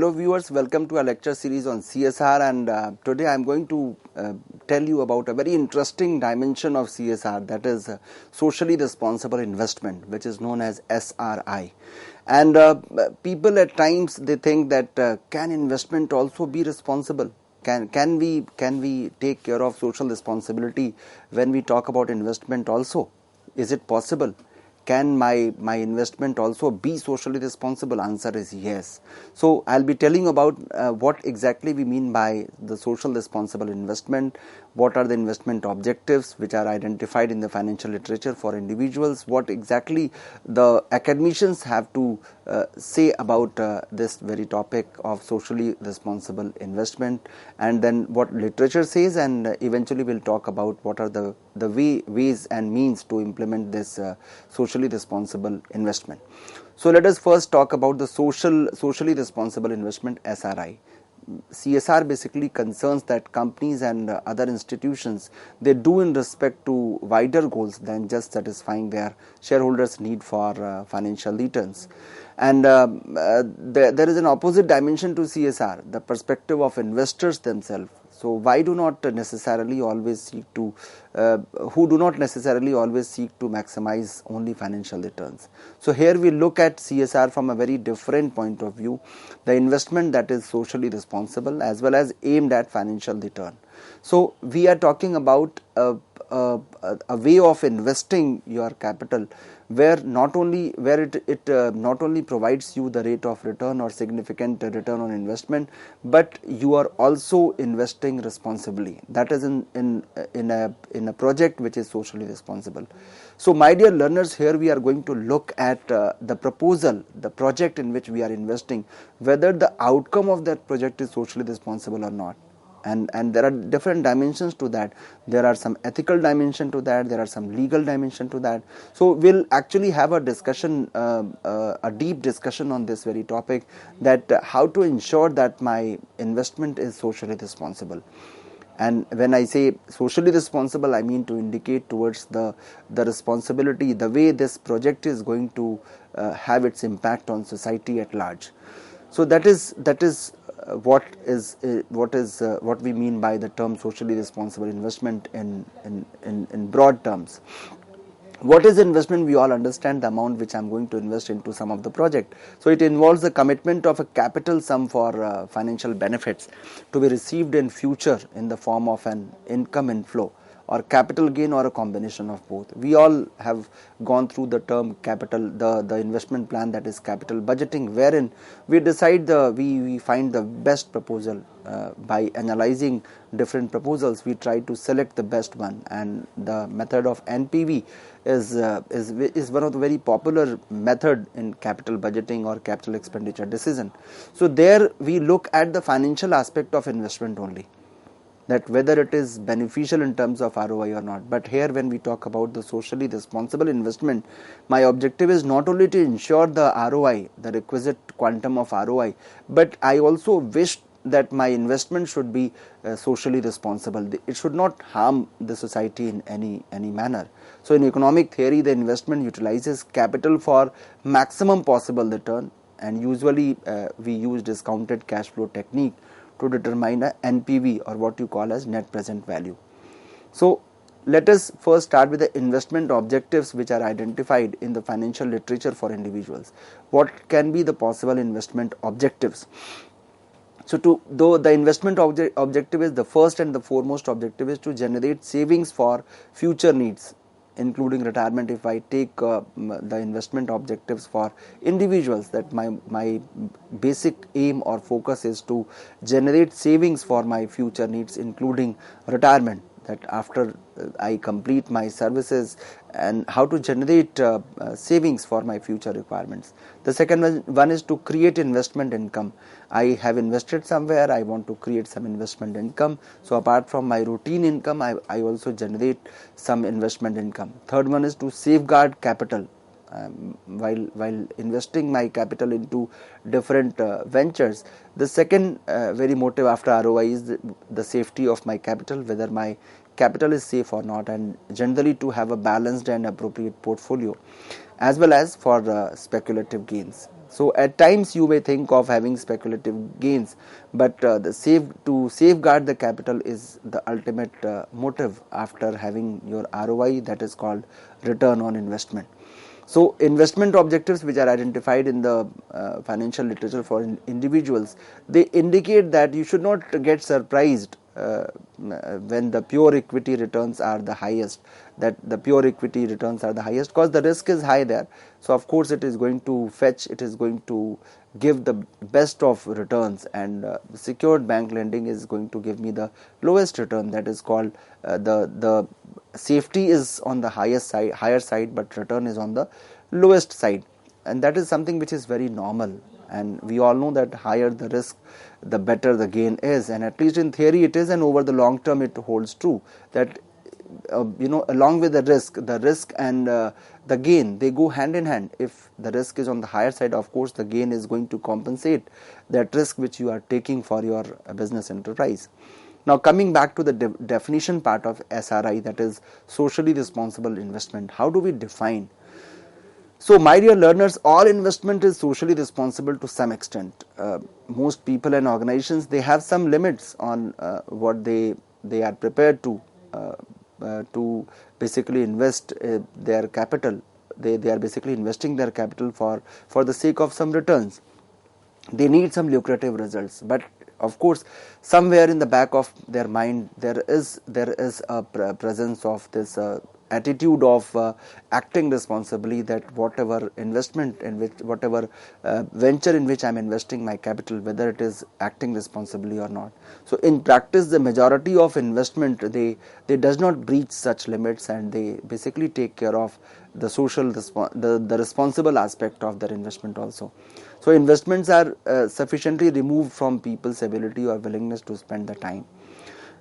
Hello viewers, welcome to a lecture series on CSR, and today I am going to tell you about a very interesting dimension of CSR, that is socially responsible investment, which is known as SRI. And people at times they think that can investment also be responsible? Can we take care of social responsibility when we talk about investment also? Is it possible? Can my investment also be socially responsible? Answer is yes. So I'll be telling about what exactly we mean by the social responsible investment, what are the investment objectives which are identified in the financial literature for individuals, what exactly the academicians have to say about this very topic of socially responsible investment, and then what literature says, and eventually we'll talk about what are the ways and means to implement this socially responsible investment. So let us first talk about the socially responsible investment, SRI. CSR basically concerns that companies and other institutions, they do in respect to wider goals than just satisfying their shareholders' need for financial returns. And there is an opposite dimension to CSR, the perspective of investors themselves. So why do not necessarily always seek to who do not necessarily always seek to maximize only financial returns? So here we look at CSR from a very different point of view, the investment that is socially responsible as well as aimed at financial return. So we are talking about a way of investing your capital where it not only provides you the rate of return or significant return on investment, but you are also investing responsibly. That is in a project which is socially responsible. So my dear learners, here we are going to look at the proposal, the project in which we are investing, whether the outcome of that project is socially responsible or not. And there are different dimensions to that. There are some ethical dimension to that, there are some legal dimension to that. So we'll actually have a discussion, a deep discussion on this very topic, that how to ensure that my investment is socially responsible. And when I say socially responsible, I mean to indicate towards the responsibility, the way this project is going to have its impact on society at large. So that is what we mean by the term socially responsible investment in broad terms. What is investment? We all understand the amount which I am going to invest into some of the project. So it involves the commitment of a capital sum for financial benefits to be received in future in the form of an income inflow or capital gain or a combination of both. We all have gone through the term capital, the investment plan, that is capital budgeting, wherein we decide we find the best proposal by analyzing different proposals. We try to select the best one, and the method of NPV is one of the very popular method in capital budgeting or capital expenditure decision. So there we look at the financial aspect of investment only, that whether it is beneficial in terms of ROI or not. But here when we talk about the socially responsible investment, my objective is not only to ensure the ROI, the requisite quantum of ROI, but I also wish that my investment should be socially responsible. It should not harm the society in any manner. So in economic theory, the investment utilizes capital for maximum possible return, and usually we use discounted cash flow technique to determine a NPV, or what you call as net present value. So let us first start with the investment objectives which are identified in the financial literature for individuals. What can be the possible investment objectives? So though the investment objective is the first and the foremost objective is to generate savings for future needs, including retirement. If I take the investment objectives for individuals, that my basic aim or focus is to generate savings for my future needs, including retirement, that after I complete my services, and how to generate savings for my future requirements. The second one is to create investment income. I have invested somewhere, I want to create some investment income. So apart from my routine income, I also generate some investment income. Third one is to safeguard capital. While investing my capital into different ventures, the second very motive after ROI is the safety of my capital, whether my capital is safe or not, and generally to have a balanced and appropriate portfolio. as well as for speculative gains. So at times you may think of having speculative gains, but to safeguard the capital is the ultimate motive after having your ROI, that is called return on investment. So investment objectives which are identified in the financial literature for individuals, they indicate that you should not get surprised when the pure equity returns are the highest, because the risk is high there. So of course it is going to give the best of returns, and secured bank lending is going to give me the lowest return, that is called the safety is on the higher side, but return is on the lowest side, and that is something which is very normal. And we all know that higher the risk, the better the gain is, and at least in theory it is, and over the long term it holds true that along with the risk and the gain, they go hand in hand. If the risk is on the higher side, of course the gain is going to compensate that risk which you are taking for your business enterprise. Now coming back to the definition part of SRI, that is socially responsible investment, how do we define? So my dear learners, all investment is socially responsible to some extent. Most people and organizations, they have some limits on what they are prepared to basically invest their capital. They are basically investing their capital for the sake of some returns. They need some lucrative results, but of course somewhere in the back of their mind there is a presence of this attitude of acting responsibly, that whatever investment in which, whatever venture in which I am investing my capital, whether it is acting responsibly or not. So in practice the majority of investment, they does not breach such limits, and they basically take care of the the responsible aspect of their investment also. So investments are sufficiently removed from people's ability or willingness to spend the time.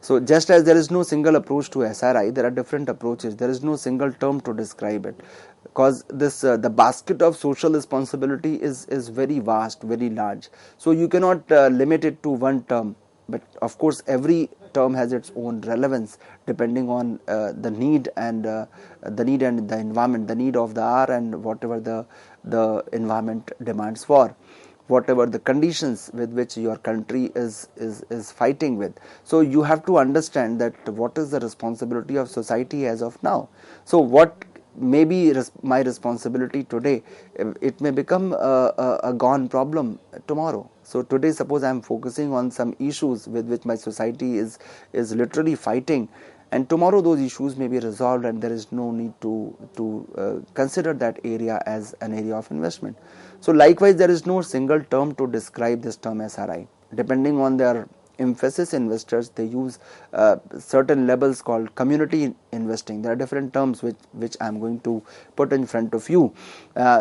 So just as there is no single approach to SRI, there are different approaches. There is no single term to describe it, because this the basket of social responsibility is very vast, very large. So you cannot limit it to one term. But of course every term has its own relevance depending on the need and the environment, the need of the hour, and whatever the environment demands for, whatever the conditions with which your country is fighting with. So you have to understand that what is the responsibility of society as of now. So what may be my responsibility today, it may become a gone problem tomorrow. So today suppose I am focusing on some issues with which my society is literally fighting, and tomorrow those issues may be resolved and there is no need to consider that area as an area of investment. So likewise there is no single term to describe this term SRI. Depending on their emphasis, investors, they use certain labels called community investing. There are different terms which I am going to put in front of you.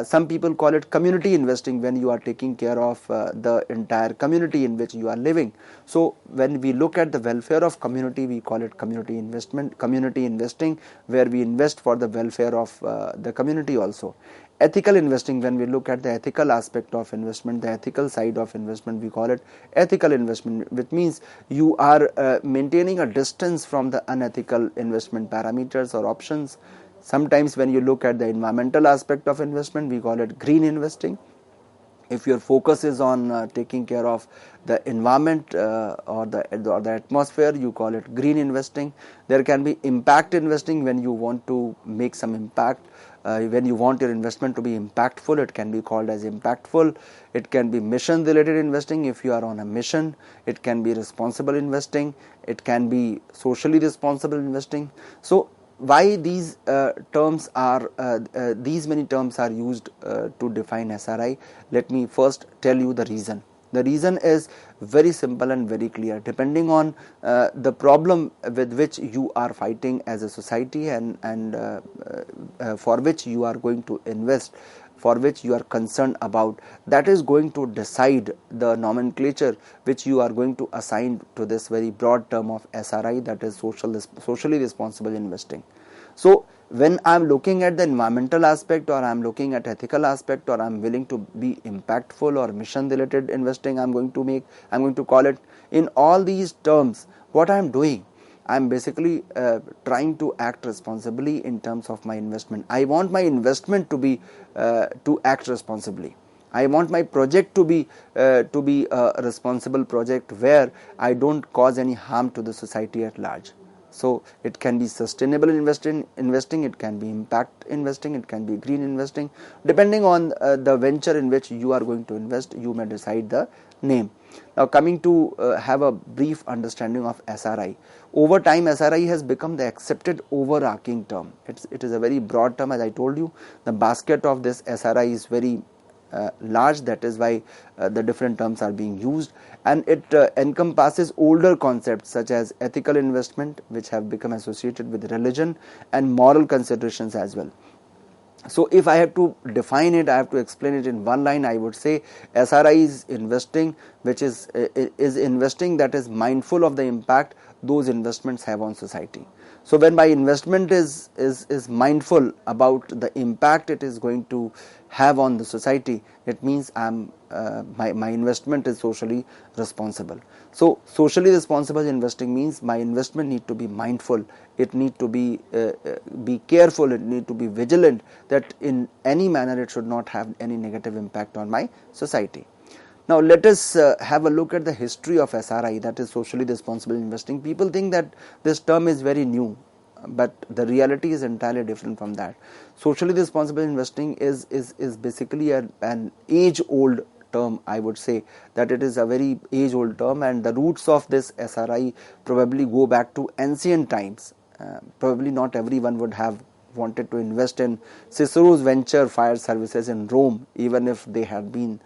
Some people call it community investing when you are taking care of the entire community in which you are living. So when we look at the welfare of community, we call it community investing, where we invest for the welfare of the community also. Ethical investing, when we look at the ethical aspect of investment, the ethical side of investment, we call it ethical investment, which means you are maintaining a distance from the unethical investment parameters or options. Sometimes when you look at the environmental aspect of investment, we call it green investing. If your focus is on taking care of the environment or the atmosphere, you call it green investing. There can be impact investing when you want to make some impact. When you want your investment to be impactful, it can be called as impactful. It can be mission related investing if you are on a mission. It can be responsible investing. It can be socially responsible investing. So why these these many terms are used to define SRI? Let me first tell you the reason. The reason is very simple and very clear. Depending on the problem with which you are fighting as a society and for which you are going to invest, for which you are concerned about, that is going to decide the nomenclature which you are going to assign to this very broad term of SRI, that is socially responsible investing. So when I am looking at the environmental aspect, or I am looking at ethical aspect, or I am willing to be impactful or mission related investing, I am going to call it, in all these terms, what I am doing, I'm basically trying to act responsibly in terms of my investment. I want my investment to be to act responsibly. I want my project to be a responsible project where I don't cause any harm to the society at large. So it can be sustainable investing, it can be impact investing, it can be green investing. Depending on the venture in which you are going to invest, you may decide the name. Now coming to have a brief understanding of SRI. Over time, SRI has become the accepted overarching term. It is a very broad term. As I told you, the basket of this SRI is very large. That is why the different terms are being used, and it encompasses older concepts such as ethical investment, which have become associated with religion, and moral considerations as well. So if I have to define it, I have to explain it in one line, I would say SRI is investing which is investing that is mindful of the impact those investments have on society. So when my investment is mindful about the impact it is going to have on the society, it means my investment is socially responsible. So socially responsible investing means my investment need to be mindful, it need to be careful, it need to be vigilant that in any manner it should not have any negative impact on my society. Now let us have a look at the history of SRI, that is socially responsible investing. People think that this term is very new, but the reality is entirely different from that. Socially responsible investing is basically an age-old term. I would say that it is a very age-old term, and the roots of this SRI probably go back to ancient times. Probably not everyone would have wanted to invest in Cicero's venture fire services in Rome, even if they had been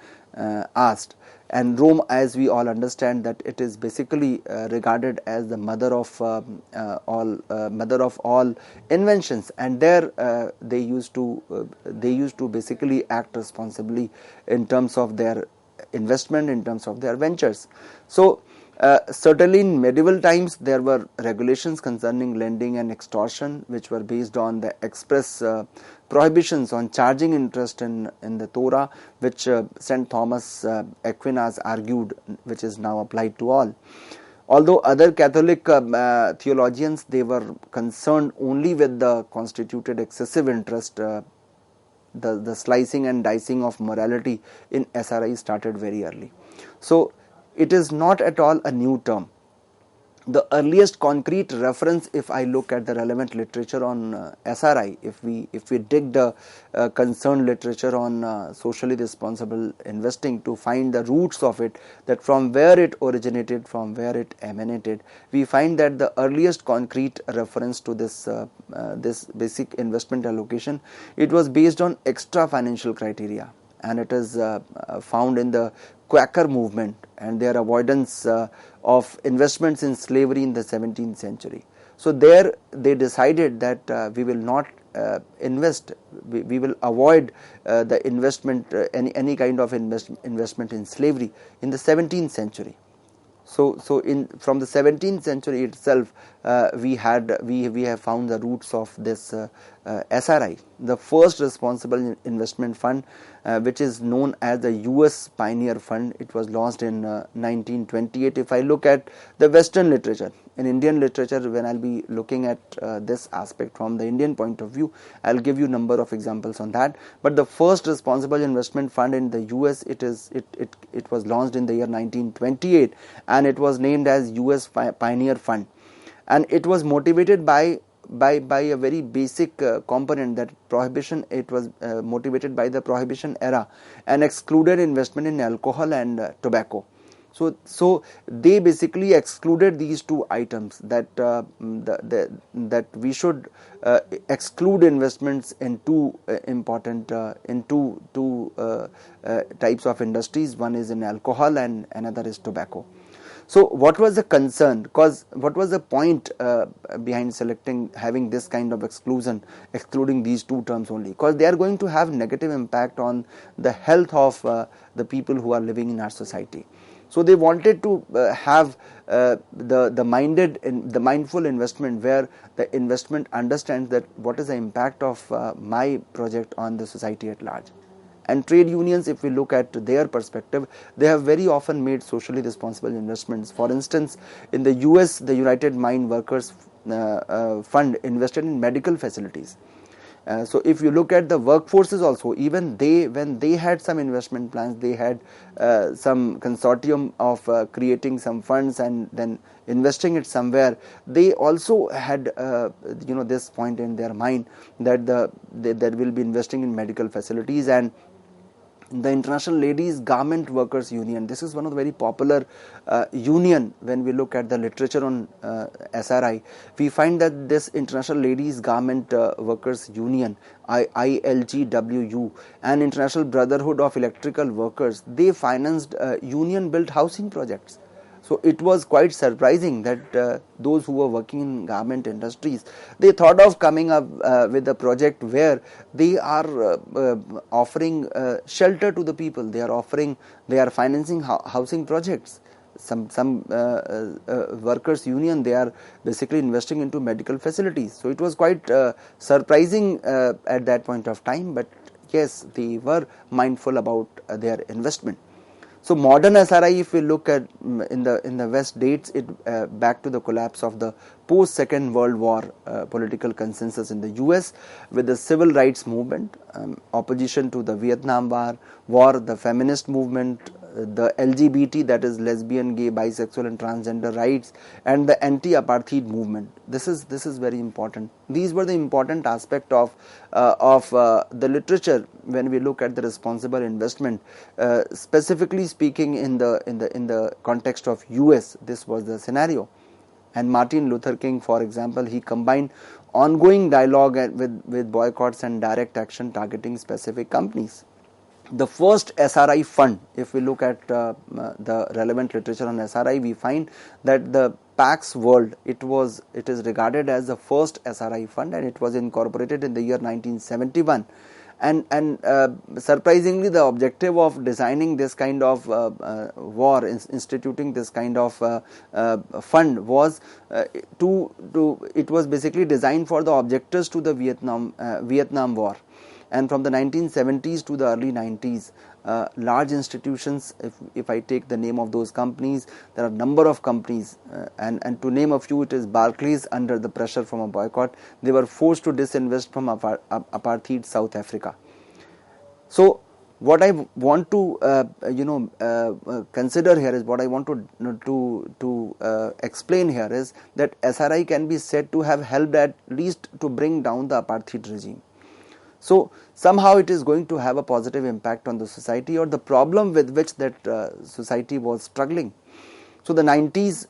asked. And Rome, as we all understand, that it is basically regarded as the mother of all inventions, and there they used to basically act responsibly in terms of their investment, in terms of their ventures. So certainly in medieval times there were regulations concerning lending and extortion, which were based on the express prohibitions on charging interest in the Torah, which St. Thomas Aquinas argued, which is now applied to all. Although other Catholic theologians, they were concerned only with the constituted excessive interest, the slicing and dicing of morality in SRI started very early. So it is not at all a new term. The earliest concrete reference, if I look at the relevant literature on SRI, if we dig the concerned literature on socially responsible investing to find the roots of it, that from where it originated, from where it emanated, we find that the earliest concrete reference to this this basic investment allocation, it was based on extra financial criteria, and it is found in the Quaker movement and their avoidance of investments in slavery in the 17th century. So there they decided that we will not invest, we will avoid the investment, any kind of investment in slavery in the 17th century. So from the 17th century itself, we have found the roots of this SRI, the first responsible investment fund, which is known as the US Pioneer Fund. It was launched in 1928. If I look at the Western literature, in Indian literature, when I'll be looking at this aspect from the Indian point of view, I'll give you a number of examples on that. But the first responsible investment fund in the US, it was launched in the year 1928, and it was named as US Pioneer Fund, and it was motivated by a very basic component, that prohibition. It was motivated by the prohibition era and excluded investment in alcohol and tobacco. So they basically excluded these two items, that that we should exclude investments in two important types of industries. One is in alcohol and another is tobacco. So what was the concern? Because what was the point behind having this kind of excluding these two terms only? Because they are going to have negative impact on the health of the people who are living in our society. So they wanted to have the mindful investment, where the investment understands that what is the impact of my project on the society at large. And trade unions, if we look at their perspective, they have very often made socially responsible investments. For instance, in the US, the United Mine Workers Fund invested in medical facilities. So if you look at the workforces also, even they, when they had some investment plans, they had some consortium of creating some funds and then investing it somewhere. They also had this point in their mind that they will be investing in medical facilities. And the International Ladies Garment Workers Union, this is one of the very popular union. When we look at the literature on SRI, we find that this International Ladies Garment Workers Union, ILGWU, and International Brotherhood of Electrical Workers, they financed union built housing projects. So it was quite surprising that those who were working in garment industries, they thought of coming up with a project where they are offering shelter to the people. They are financing housing projects. Some workers union, they are basically investing into medical facilities. So it was quite surprising at that point of time, but yes, they were mindful about their investment. So modern SRI, if we look at in the West, dates it back to the collapse of the post Second World War political consensus in the US, with the civil rights movement, opposition to the Vietnam War, the feminist movement, the LGBT, that is lesbian, gay, bisexual and transgender rights, and the anti-apartheid movement. This is very important. These were the important aspect of the literature when we look at the responsible investment. Specifically speaking, in the context of US, this was the scenario. And Martin Luther King, for example, he combined ongoing dialogue with boycotts and direct action targeting specific companies. The first SRI fund, if we look at the relevant literature on SRI, we find that the Pax World, it is regarded as the first SRI fund, and it was incorporated in the year 1971. And surprisingly, the objective of designing this kind of instituting this kind of fund was it was basically designed for the objectors to the Vietnam War. And from the 1970s to the early 90s, large institutions, if I take the name of those companies, there are a number of companies, and to name a few, it is Barclays. Under the pressure from a boycott, they were forced to disinvest from apartheid South Africa. So what I want to consider here is, what I want to explain here is that SRI can be said to have helped at least to bring down the apartheid regime. So somehow it is going to have a positive impact on the society, or the problem with which that society was struggling. So the 90s,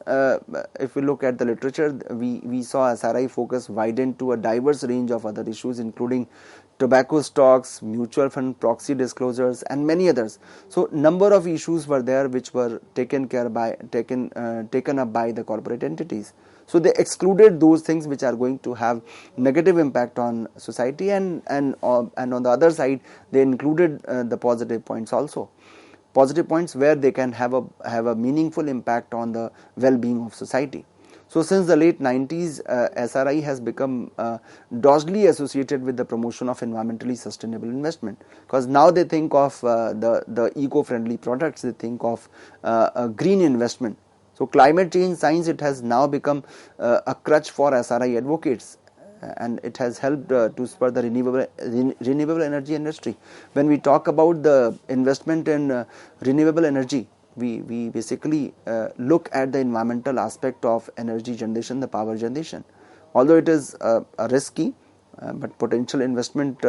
if we look at the literature, we saw SRI focus widened to a diverse range of other issues, including tobacco stocks, mutual fund proxy disclosures, and many others. So number of issues were there which were taken up by the corporate entities. So they excluded those things which are going to have negative impact on society, and on the other side, they included the positive points also. Positive points where they can have a meaningful impact on the well-being of society. So since the late 90s, SRI has become dosely associated with the promotion of environmentally sustainable investment, because now they think of the eco-friendly products, they think of a green investment. So climate change science, it has now become a crutch for SRI advocates, and it has helped to spur the renewable energy industry. When we talk about the investment in renewable energy, we basically look at the environmental aspect of energy generation, the power generation. Although it is risky, but potential investment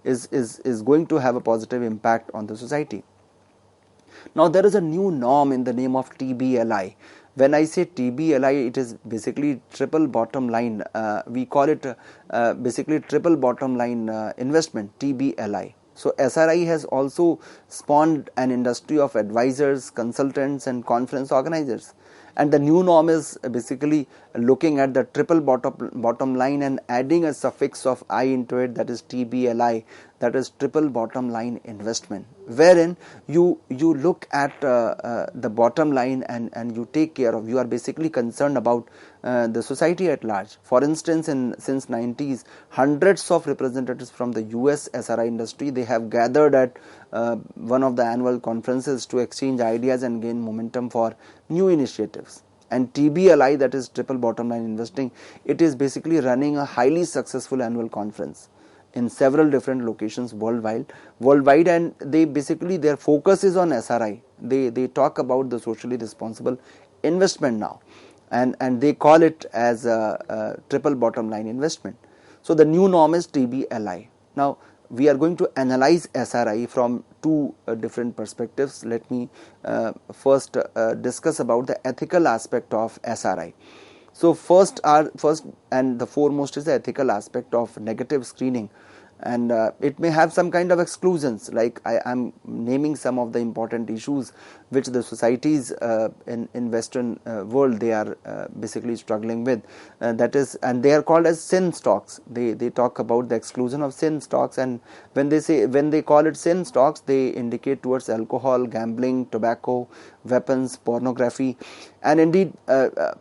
is going to have a positive impact on the society. Now there is a new norm in the name of TBLI. When I say TBLI, it is basically triple bottom line. We call it basically triple bottom line investment, TBLI. So SRI has also spawned an industry of advisors, consultants and conference organizers. And the new norm is basically looking at the triple bottom line and adding a suffix of I into it, that is TBLI, that is triple bottom line investment, wherein you look at the bottom line and you take care of, you are basically concerned about the society at large. For instance, since 90s, hundreds of representatives from the US SRI industry, they have gathered at one of the annual conferences to exchange ideas and gain momentum for new initiatives. And TBLI, that is triple bottom line investing, it is basically running a highly successful annual conference in several different locations worldwide, and they basically, their focus is on SRI. They talk about the socially responsible investment now, and they call it as a triple bottom line investment. So the new norm is TBLI. Now we are going to analyze SRI from two different perspectives. Let me first discuss about the ethical aspect of SRI. So first and the foremost is the ethical aspect of negative screening, and it may have some kind of exclusions, like I am naming some of the important issues which the societies in Western world, they are basically struggling with, that is, and they are called as sin stocks. They talk about the exclusion of sin stocks, and when they call it sin stocks, they indicate towards alcohol, gambling, tobacco, weapons, pornography, and indeed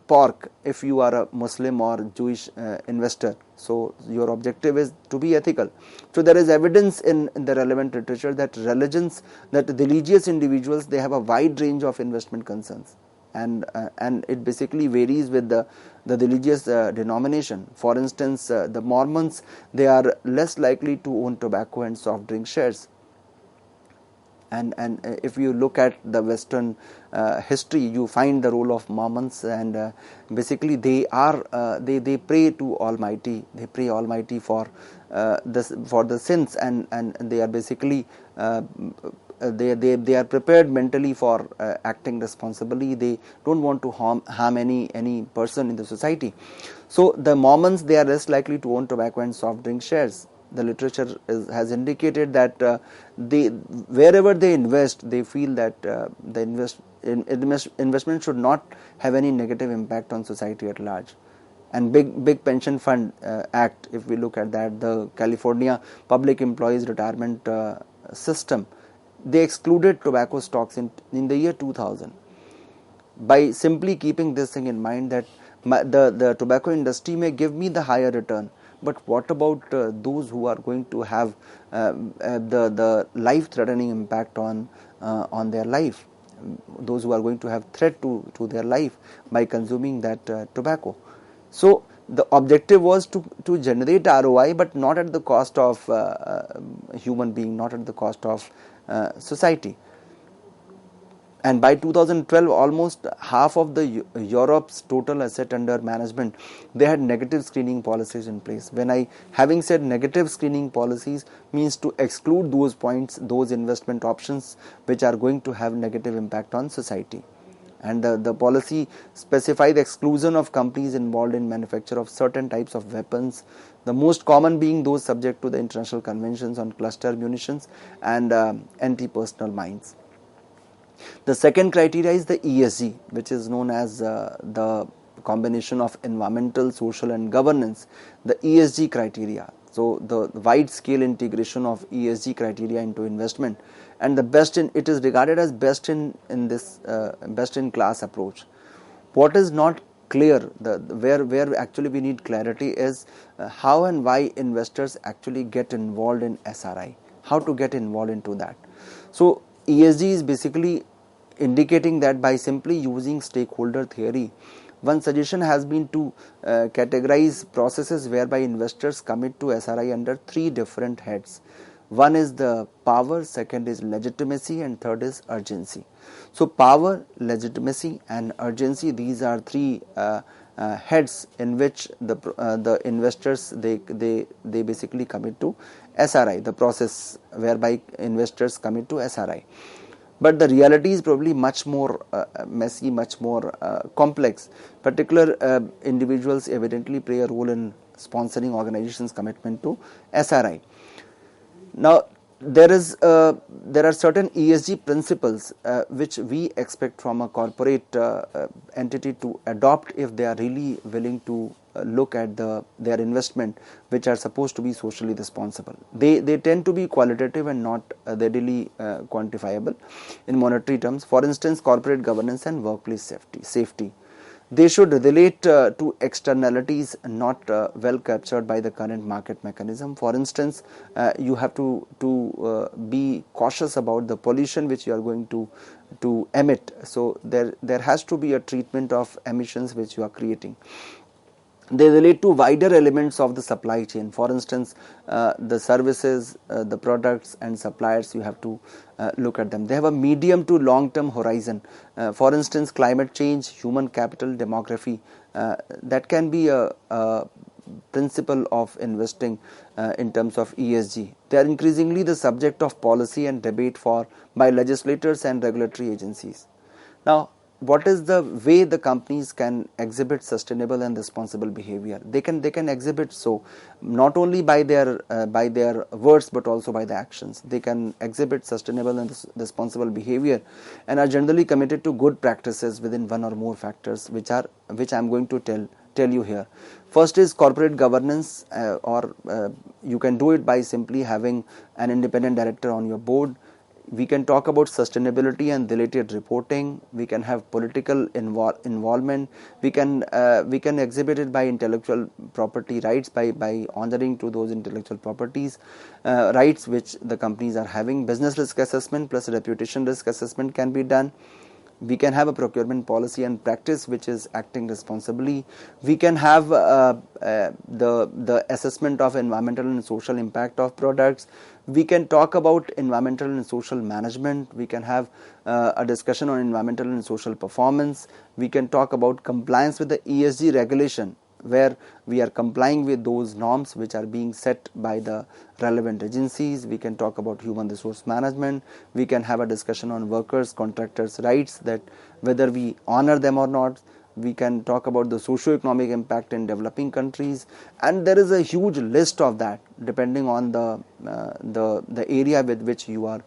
pork if you are a Muslim or Jewish investor. So your objective is to be ethical. So there is evidence in the relevant literature that religious individuals, they have a wide range of investment concerns, and it basically varies with the religious denomination. For instance, the Mormons, they are less likely to own tobacco and soft drink shares. And if you look at the Western history, you find the role of Mormons, and basically they pray to Almighty. They pray Almighty for the sins, and they are basically they are prepared mentally for acting responsibly. They don't want to harm any person in the society. So the Mormons, they are less likely to own tobacco and soft drink shares. The literature has indicated that wherever they invest, they feel that the investment should not have any negative impact on society at large. And big pension fund act, if we look at that, the California Public Employees Retirement System, they excluded tobacco stocks in the year 2000 by simply keeping this thing in mind, that the tobacco industry may give me the higher return, but what about those who are going to have the life-threatening impact on their life, those who are going to have threat to their life by consuming that tobacco. So the objective was to generate ROI, but not at the cost of human being, not at the cost of society. And by 2012, almost half of the Europe's total asset under management, they had negative screening policies in place. Having said negative screening policies, means to exclude those points, those investment options which are going to have negative impact on society. And the policy specifies the exclusion of companies involved in manufacture of certain types of weapons, the most common being those subject to the international conventions on cluster munitions and anti-personnel mines. The second criteria is the ESG, which is known as the combination of environmental, social and governance, the ESG criteria. So the wide scale integration of ESG criteria into investment, and it is regarded as best in class approach. What is not clear, where actually we need clarity, is how and why investors actually get involved in SRI, how to get involved into that. So ESG is basically indicating that by simply using stakeholder theory, one suggestion has been to categorize processes whereby investors commit to SRI under three different heads. One is the power, second is legitimacy, and third is urgency. So power, legitimacy and urgency, these are three heads in which the investors they basically commit to SRI, the process whereby investors commit to SRI. But the reality is probably much more messy, much more complex. Particular individuals evidently play a role in sponsoring organizations' commitment to SRI. Now, there are certain ESG principles which we expect from a corporate entity to adopt if they are really willing to look at their investment, which are supposed to be socially responsible. They tend to be qualitative and not readily quantifiable in monetary terms. For instance, corporate governance and workplace safety. They should relate to externalities not well captured by the current market mechanism. For instance, you have to be cautious about the pollution which you are going to emit. So there has to be a treatment of emissions which you are creating. They relate to wider elements of the supply chain. For instance, the services, the products and suppliers, you have to look at them. They have a medium to long term horizon. For instance, climate change, human capital, demography, that can be a principle of investing in terms of ESG. They are increasingly the subject of policy and debate by legislators and regulatory agencies. Now, what is the way the companies can exhibit sustainable and responsible behavior? They can exhibit so not only by their words but also by the actions. They can exhibit sustainable and responsible behavior and are generally committed to good practices within one or more factors, which I am going to tell you here. First is corporate governance, or you can do it by simply having an independent director on your board. We can talk about sustainability and related reporting. We can have political involvement. We can exhibit it by intellectual property rights, by honoring to those intellectual properties rights which the companies are having. Business risk assessment plus reputation risk assessment can be done. We can have a procurement policy and practice which is acting responsibly. We can have the assessment of environmental and social impact of products. We can talk about environmental and social management. We can have a discussion on environmental and social performance. We can talk about compliance with the ESG regulation, where we are complying with those norms which are being set by the relevant agencies. We can talk about human resource management. We can have a discussion on workers, contractors' rights, that whether we honor them or not. We can talk about the socio-economic impact in developing countries, and there is a huge list of that depending on the area with which you are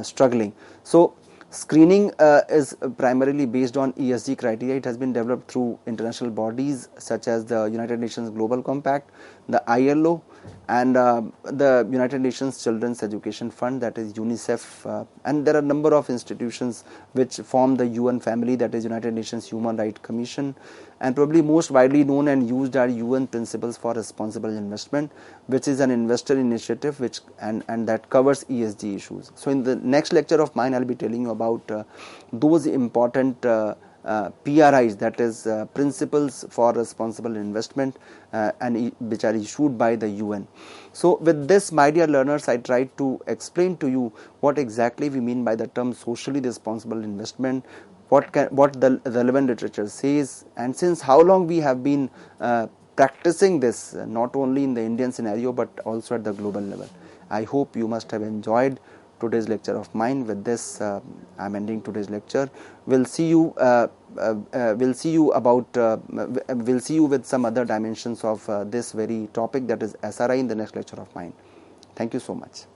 struggling. So screening is primarily based on ESG criteria. It has been developed through international bodies such as the United Nations Global Compact, the ILO, and the United Nations Children's Education Fund, that is UNICEF, and there are a number of institutions which form the UN family, that is United Nations Human Rights Commission, and probably most widely known and used are UN Principles for Responsible Investment, which is an investor initiative which and that covers ESG issues. So in the next lecture of mine, I'll be telling you about those important PRIs, that is Principles for Responsible Investment, and which are issued by the UN. So with this, my dear learners, I tried to explain to you what exactly we mean by the term socially responsible investment, what the relevant literature says, and since how long we have been practicing this, not only in the Indian scenario but also at the global level. I hope you must have enjoyed today's lecture of mine. With this, I am ending today's lecture. We'll see you with some other dimensions of this very topic, that is SRI, in the next lecture of mine. Thank you so much.